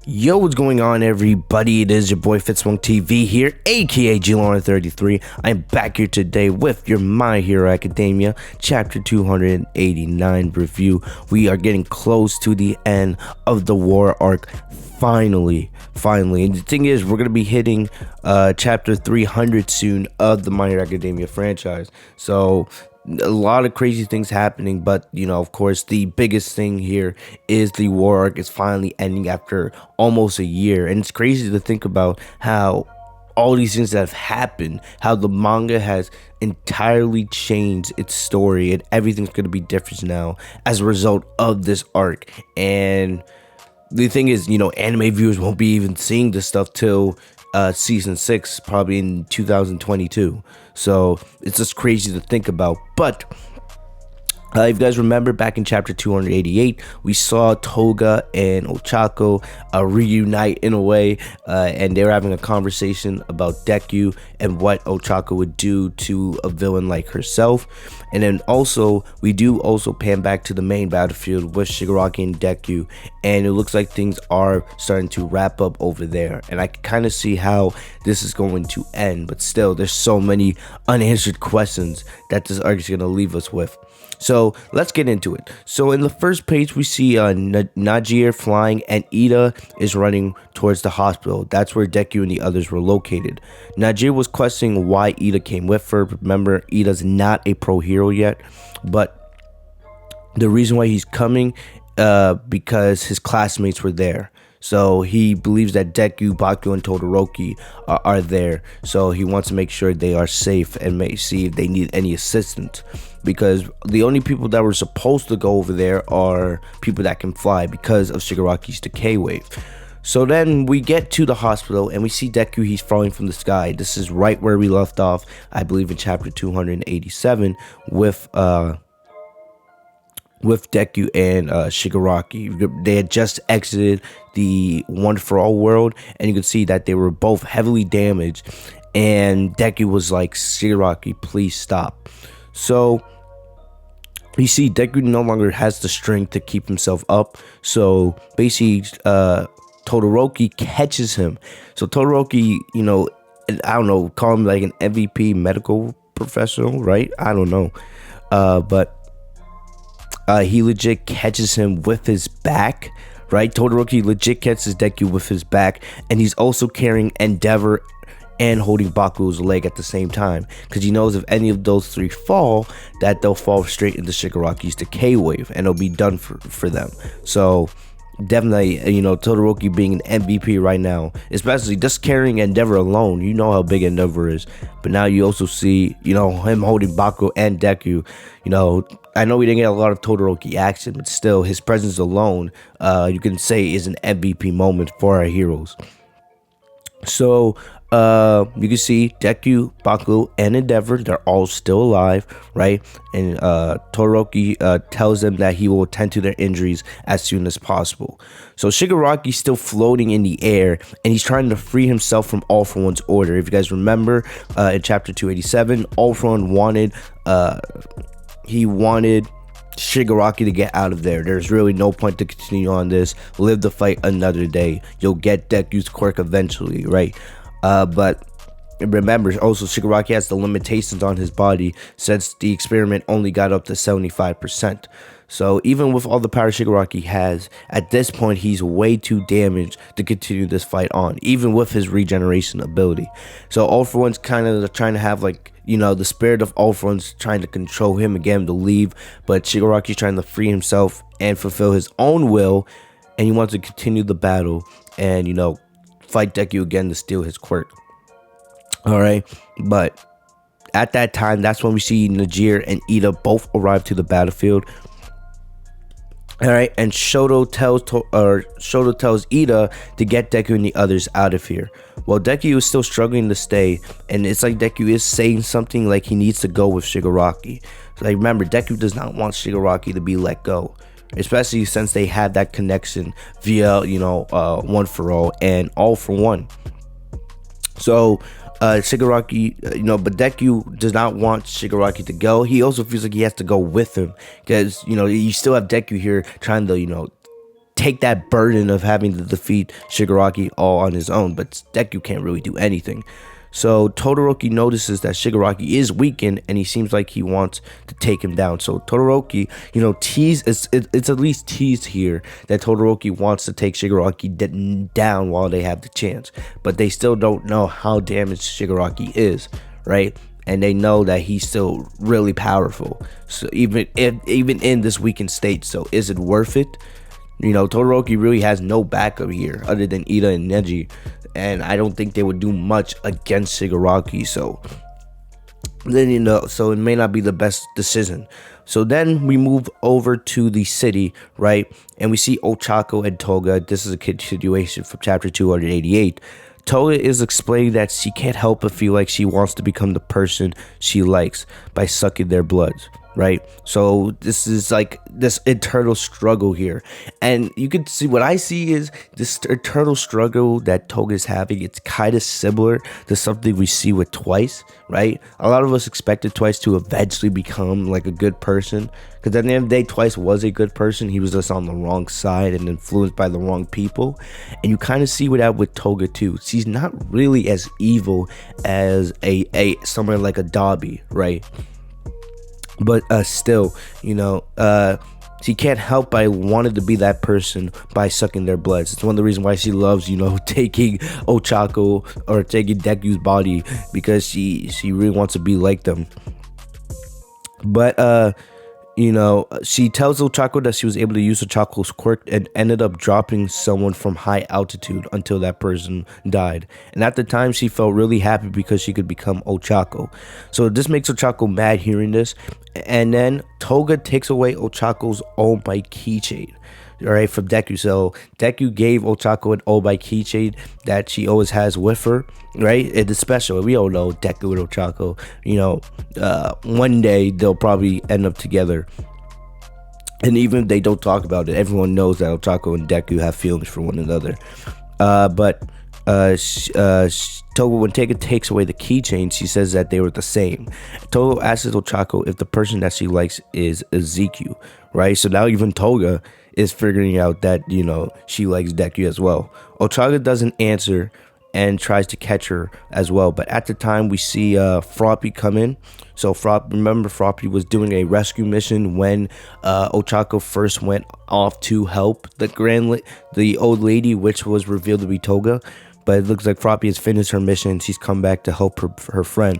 Yo, what's going on, everybody? It is your boy Fitzwong TV here, aka G-Lawrence33. I'm back here today with your My Hero Academia Chapter 289 review. We are getting close to the end of the war arc. Finally. And the thing is, we're going to be hitting Chapter 300 soon of the My Hero Academia franchise. So a lot of crazy things happening, but of course the biggest thing here is the war arc is finally ending after almost a year. And it's crazy to think about how all these things that have happened, how the manga has entirely changed its story, and everything's going to be different now as a result of this arc. And the thing is, anime viewers won't be even seeing this stuff till season 6, probably in 2022. So it's just crazy to think about. But if you guys remember, back in chapter 288, we saw Toga and Ochako reunite in a way, and they were having a conversation about Deku and what Ochako would do to a villain like herself. And then also, we do also pan back to the main battlefield with Shigaraki and Deku, and it looks like things are starting to wrap up over there. And I can kind of see how this is going to end, but still, there's so many unanswered questions that this arc is going to leave us with. So let's get into it. So in the first page, we see Nejire flying, and Ida is running towards the hospital. That's where Deku and the others were located. Nejire was questioning why Ida came with her. Remember, Ida's not a pro hero yet, but the reason why he's coming because his classmates were there. So he believes that Deku, Bakugo, and Todoroki are there. So he wants to make sure they are safe and may see if they need any assistance. Because the only people that were supposed to go over there are people that can fly because of Shigaraki's decay wave. So then we get to the hospital and we see Deku. He's falling from the sky. This is right where we left off, I believe, in chapter 287 with Deku and Shigaraki. They had just exited the One For All world, and you could see that they were both heavily damaged, and Deku was like, Shigaraki, please stop. So you see Deku no longer has the strength to keep himself up, so basically Todoroki catches him. So Todoroki, I don't know, call him like an MVP medical professional, right? I don't know, but he legit catches him with his back, right? Todoroki legit catches Deku with his back, and he's also carrying Endeavor and holding Bakugo's leg at the same time, because he knows if any of those three fall, that they'll fall straight into Shigaraki's decay wave, and it'll be done for them. So definitely, Todoroki being an MVP right now, especially just carrying Endeavor alone, you know how big Endeavor is. But now you also see, him holding Bakugo and Deku. I know we didn't get a lot of Todoroki action, but still, his presence alone, you can say, is an MVP moment for our heroes. So you can see Deku, Bakugo, and Endeavor, they're all still alive, right? And Todoroki tells them that he will attend to their injuries as soon as possible. So Shigaraki's still floating in the air, and he's trying to free himself from All For One's order. If you guys remember, in chapter 287, All For One wanted Shigaraki to get out of there. There's really no point to continue on this. Live the fight another day. You'll get Deku's quirk eventually, right? But remember, also Shigaraki has the limitations on his body since the experiment only got up to 75%. So even with all the power Shigaraki has, at this point he's way too damaged to continue this fight on, even with his regeneration ability. So All For One's kind of trying to have the spirit of All For One's trying to control him and get him to leave, but Shigaraki's trying to free himself and fulfill his own will, and he wants to continue the battle and fight Deku again to steal his quirk. Alright, but at that time, that's when we see Nejire and Ida both arrive to the battlefield. Alright, and Shoto tells Ida to get Deku and the others out of here. Well, Deku is still struggling to stay, and it's like Deku is saying something like he needs to go with Shigaraki. So remember, Deku does not want Shigaraki to be let go, especially since they had that connection via One For All and All For One. So Shigaraki, but Deku does not want Shigaraki to go. He also feels like he has to go with him because, you still have Deku here trying to, take that burden of having to defeat Shigaraki all on his own, but Deku can't really do anything. So Todoroki notices that Shigaraki is weakened, and he seems like he wants to take him down. So Todoroki, it's at least teased here that Todoroki wants to take Shigaraki down while they have the chance, but they still don't know how damaged Shigaraki is, right? And they know that he's still really powerful. So even in this weakened state, so is it worth it? Todoroki really has no backup here other than Ida and Neji, and I don't think they would do much against Shigaraki. So then so it may not be the best decision. So then we move over to the city, right? And we see Ochako and Toga. This is a continuation from chapter 288. Toga is explaining that she can't help but feel like she wants to become the person she likes by sucking their blood, right? So this is like this internal struggle here, and you can see what I see is this internal struggle that Toga is having. It's kind of similar to something we see with Twice, right? A lot of us expected Twice to eventually become like a good person, because at the end of the day, Twice was a good person. He was just on the wrong side and influenced by the wrong people, and you kind of see that with Toga too. She's not really as evil as a someone like a Dabi, right? But still, she can't help but wanted to be that person by sucking their bloods. It's one of the reasons why she loves, taking Ochako or taking Deku's body, because she really wants to be like them. But she tells Ochako that she was able to use Ochako's quirk and ended up dropping someone from high altitude until that person died. And at the time, she felt really happy because she could become Ochako. So this makes Ochako mad hearing this. And then Toga takes away Ochako's All Might keychain, all right, from Deku. So Deku gave Ochako an All Might keychain that she always has with her, right? It's special. We all know Deku and Ochako, one day they'll probably end up together. And even if they don't talk about it, everyone knows that Ochako and Deku have feelings for one another. But Toga, when Toga takes away the keychain, she says that they were the same. Toga asks Ochako if the person that she likes is Ezekiel, right? So now even Toga is figuring out that, she likes Deku as well. Ochako doesn't answer and tries to catch her as well. But at the time, we see Froppy come in. So Froppy was doing a rescue mission when Ochako first went off to help the old lady, which was revealed to be Toga. But it looks like Froppy has finished her mission. She's come back to help her friend.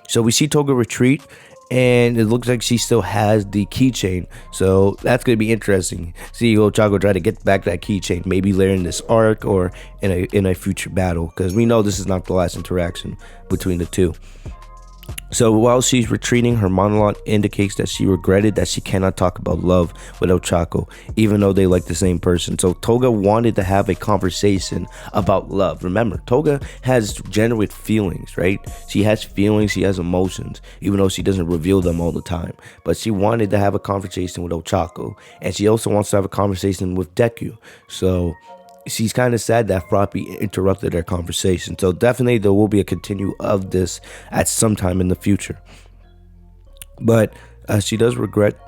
So we see Toga retreat, and it looks like she still has the keychain. So that's going to be interesting. See Ochako try to get back that keychain, maybe later in this arc or in a future battle, because we know this is not the last interaction between the two. So while she's retreating, her monologue indicates that she regretted that she cannot talk about love with Ochako, even though they like the same person. So Toga wanted to have a conversation about love. Remember, Toga has genuine feelings, right? She has feelings, she has emotions, even though she doesn't reveal them all the time. But she wanted to have a conversation with Ochako, and she also wants to have a conversation with Deku. So she's kind of sad that Froppy interrupted their conversation. So definitely there will be a continue of this at some time in the future. But she does regret.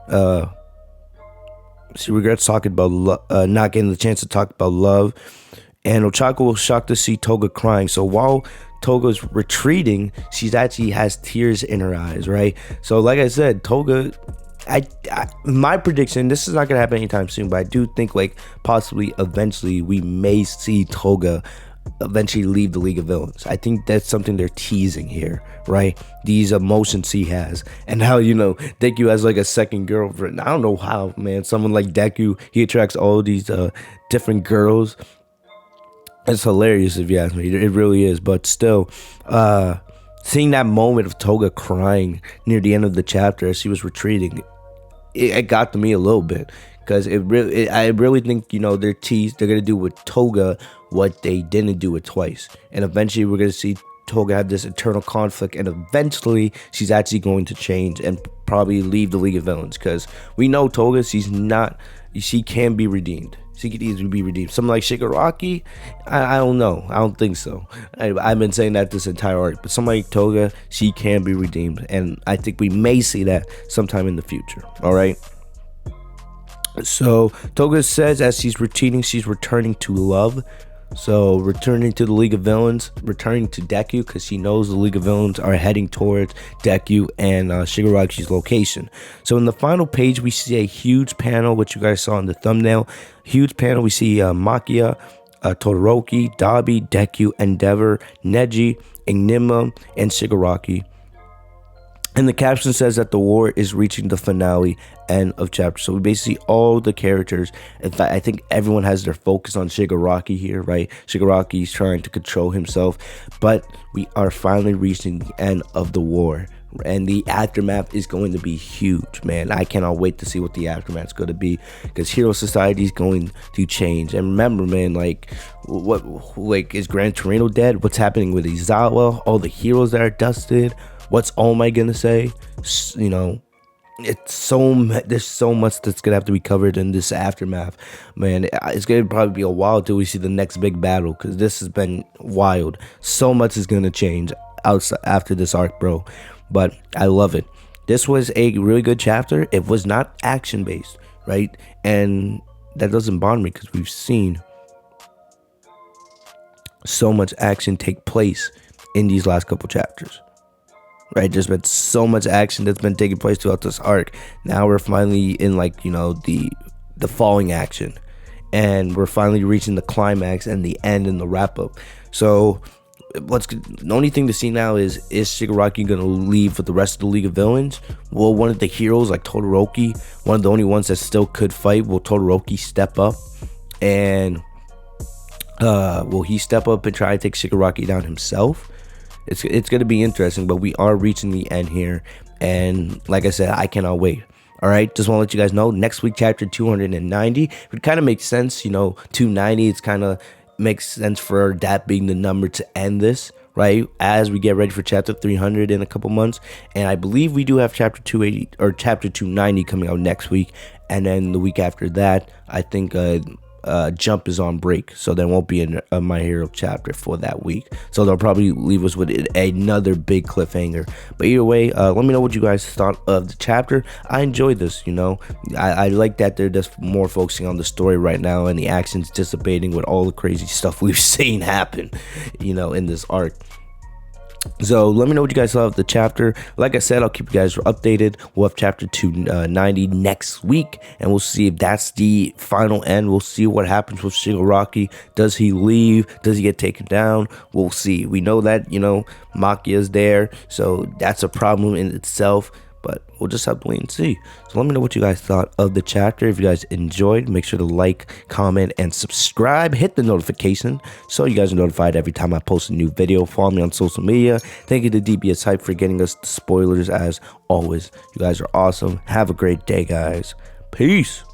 She regrets talking about not getting the chance to talk about love. And Ochako was shocked to see Toga crying. So while Toga's retreating, she actually has tears in her eyes, right? So like I said, Toga, my prediction, this is not gonna happen anytime soon, but I do think like possibly eventually we may see Toga eventually leave the League of Villains. I think that's something they're teasing here, right? These emotions he has, and how Deku has like a second girlfriend. I don't know how, man. Someone like Deku, he attracts all these different girls. It's hilarious if you ask me. It really is. But still, seeing that moment of Toga crying near the end of the chapter as she was retreating, it got to me a little bit, because I really think they're gonna do with Toga what they didn't do with Twice, and eventually we're gonna see Toga have this internal conflict, and eventually she's actually going to change and probably leave the League of Villains, because we know Toga, she can be redeemed. She could easily be redeemed. Something like Shigaraki, I don't know. I don't think so. I've been saying that this entire arc. But something like Toga, she can be redeemed. And I think we may see that sometime in the future. All right? So Toga says as she's returning to love. So returning to the League of Villains, returning to Deku, because she knows the League of Villains are heading towards Deku and Shigaraki's location. So in the final page, we see a huge panel, which you guys saw in the thumbnail. Huge panel, we see Machia, Todoroki, Dabi, Deku, Endeavor, Neji, Enigma, and Shigaraki. And the caption says that the war is reaching the finale, end of chapter. So we basically all the characters. In fact, I think everyone has their focus on Shigaraki here, right? Shigaraki's trying to control himself, but we are finally reaching the end of the war. And the aftermath is going to be huge, man. I cannot wait to see what the aftermath is going to be, because Hero Society is going to change. And remember, man, like is Gran Torino dead? What's happening with Izawa? All the heroes that are dusted. What's All Might gonna say? You know, there's so much that's gonna have to be covered in this aftermath, man. It's gonna probably be a while till we see the next big battle, because this has been wild. So much is gonna change outside after this arc, bro. But I love it. This was a really good chapter. It was not action based, right? And that doesn't bother me, because we've seen so much action take place in these last couple chapters. Right, there's been so much action that's been taking place throughout this arc. Now we're finally in, like, you know, the falling action, and we're finally reaching the climax and the end and the wrap up. So the only thing to see now is Shigaraki gonna leave with the rest of the League of Villains? Will one of the heroes like Todoroki, one of the only ones that still could fight, will Todoroki step up, and will he step up and try to take Shigaraki down himself? It's going to be interesting, but we are reaching the end here. And like I said, I cannot wait. All right, just want to let you guys know, next week, chapter 290. It would kind of make sense, you know, 290. It's kind of makes sense for that being the number to end this, right? As we get ready for chapter 300 in a couple months. And I believe we do have chapter 280 or chapter 290 coming out next week. And then the week after that, I think Jump is on break, so there won't be a My Hero chapter for that week. So they'll probably leave us with another big cliffhanger. But either way, let me know what you guys thought of the chapter. I enjoyed this, you know. I like that they're just more focusing on the story right now, and the action's dissipating with all the crazy stuff we've seen happen, you know, in this arc. So let me know what you guys thought of the chapter. Like I said, I'll keep you guys updated. We'll have chapter 290 next week, and we'll see if that's the final end. We'll see what happens with Shigaraki. Does he leave? Does he get taken down? We'll see. We know that, you know, Machia's there, so that's a problem in itself. But we'll just have to wait and see. So let me know what you guys thought of the chapter. If you guys enjoyed, make sure to like, comment, and subscribe. Hit the notification so you guys are notified every time I post a new video. Follow me on social media. Thank you to DBS Hype for getting us the spoilers as always. You guys are awesome. Have a great day, guys. Peace.